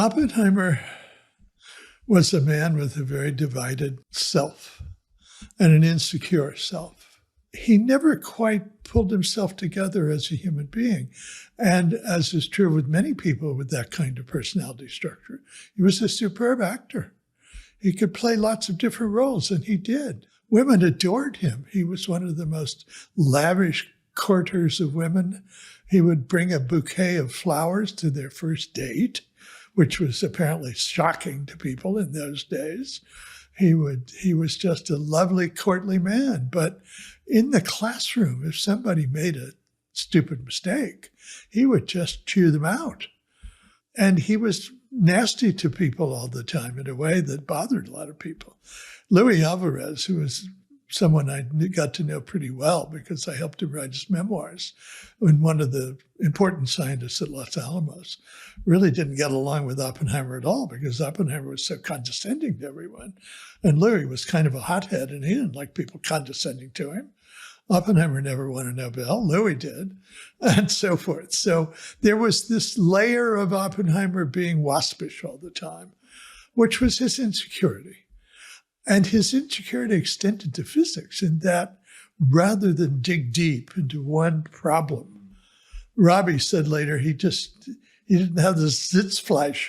Oppenheimer was a man with a very divided self and an insecure self. He never quite pulled himself together as a human being. And as is true with many people with that kind of personality structure, he was a superb actor. He could play lots of different roles, and he did. Women adored him. He was one of the most lavish courtiers of women. He would bring a bouquet of flowers to their first date, which was apparently shocking to people in those days. He was just a lovely, courtly man. But in the classroom, if somebody made a stupid mistake, he would just chew them out. And he was nasty to people all the time in a way that bothered a lot of people. Luis Alvarez, who was someone I got to know pretty well because I helped him write his memoirs, and one of the important scientists at Los Alamos, really didn't get along with Oppenheimer at all because Oppenheimer was so condescending to everyone. And Luis was kind of a hothead, and he didn't like people condescending to him. Oppenheimer never won a Nobel. Luis did, and so forth. So there was this layer of Oppenheimer being waspish all the time, which was his insecurity. And his insecurity extended to physics in that rather than dig deep into one problem, Robbie said later he didn't have the Sitzfleisch.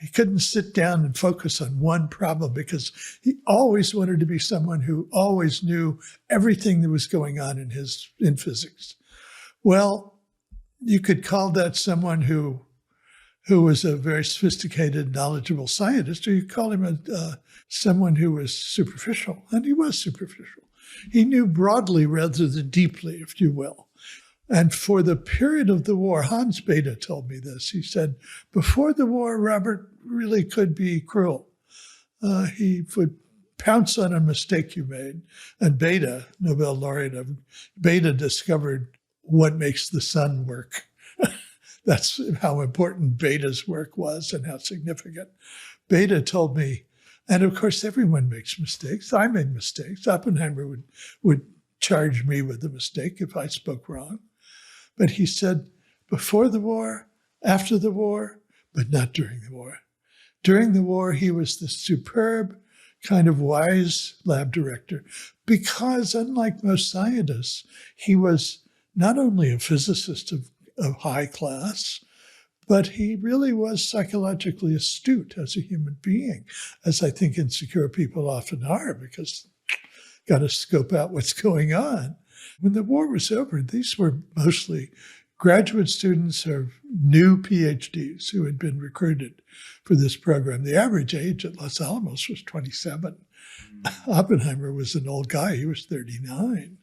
He couldn't sit down and focus on one problem because he always wanted to be someone who always knew everything that was going on in physics. Well, you could call that someone who was a very sophisticated, knowledgeable scientist, or you call him someone who was superficial, and he was superficial. He knew broadly rather than deeply, if you will. And for the period of the war, Hans Bethe told me this. He said, before the war, Robert really could be cruel. He would pounce on a mistake you made. And Bethe, Nobel laureate, Bethe discovered what makes the sun work. That's how important Bethe's work was and how significant. Bethe told me, and of course everyone makes mistakes. I made mistakes. Oppenheimer would charge me with a mistake if I spoke wrong. But he said, before the war, after the war, but not during the war. During the war, he was the superb, kind of wise lab director because, unlike most scientists, he was not only a physicist of high class, but he really was psychologically astute as a human being, as I think insecure people often are, because got to scope out what's going on. When the war was over, these were mostly graduate students or new PhDs who had been recruited for this program. The average age at Los Alamos was 27. Oppenheimer was an old guy. He was 39.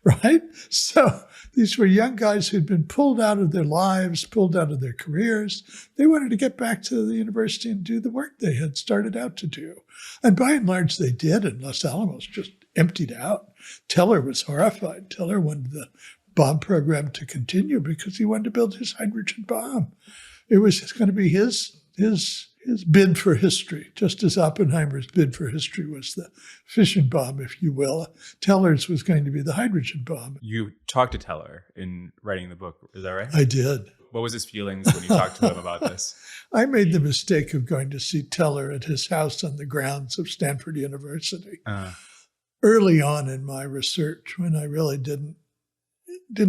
Right? So these were young guys who'd been pulled out of their lives, pulled out of their careers. They wanted to get back to the university and do the work they had started out to do. And by and large, they did, and Los Alamos just emptied out. Teller was horrified. Teller wanted the bomb program to continue because he wanted to build his hydrogen bomb. It was going to be his bid for history, just as Oppenheimer's bid for history was the fission bomb, if you will. Teller's was going to be the hydrogen bomb. You talked to Teller in writing the book, is that right? I did. What was his feelings when you talked to him about this? I made the mistake of going to see Teller at his house on the grounds of Stanford University early on in my research, when I really didn't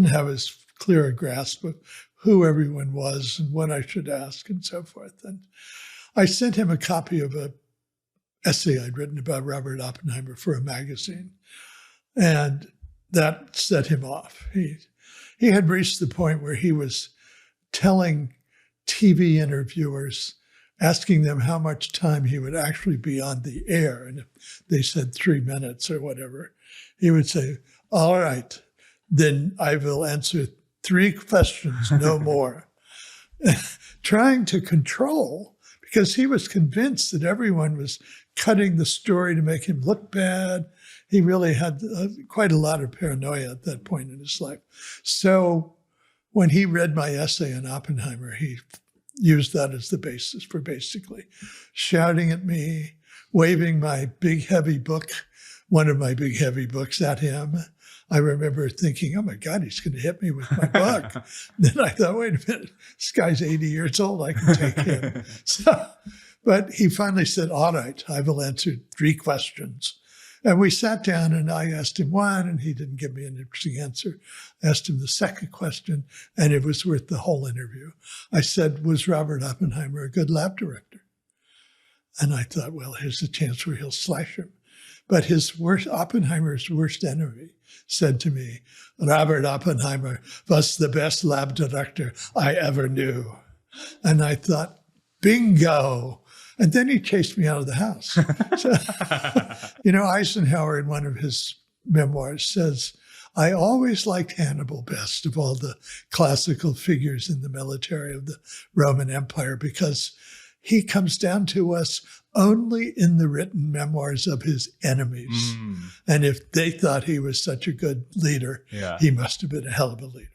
have as clear a grasp of who everyone was and what I should ask and so forth. And I sent him a copy of an essay I'd written about Robert Oppenheimer for a magazine, and that set him off. He had reached the point where he was telling TV interviewers, asking them how much time he would actually be on the air. And if they said 3 minutes or whatever, he would say, all right, then I will answer 3 questions, no more. Trying to control, because he was convinced that everyone was cutting the story to make him look bad. He really had quite a lot of paranoia at that point in his life. So when he read my essay on Oppenheimer, he used that as the basis for basically shouting at me, waving my big, heavy book, one of my big, heavy books at him. I remember thinking, oh my God, he's going to hit me with my book. Then I thought, wait a minute, this guy's 80 years old. I can take him. But he finally said, all right, I will answer 3 questions. And we sat down and I asked him one and he didn't give me an interesting answer. I asked him the second question and it was worth the whole interview. I said, was Robert Oppenheimer a good lab director? And I thought, well, here's a chance where he'll slash him. But Oppenheimer's worst enemy said to me, Robert Oppenheimer was the best lab director I ever knew. And I thought, bingo. And then he chased me out of the house. So, Eisenhower in one of his memoirs says, I always liked Hannibal best of all the classical figures in the military of the Roman Empire because he comes down to us only in the written memoirs of his enemies. And if they thought he was such a good leader, he must have been a hell of a leader.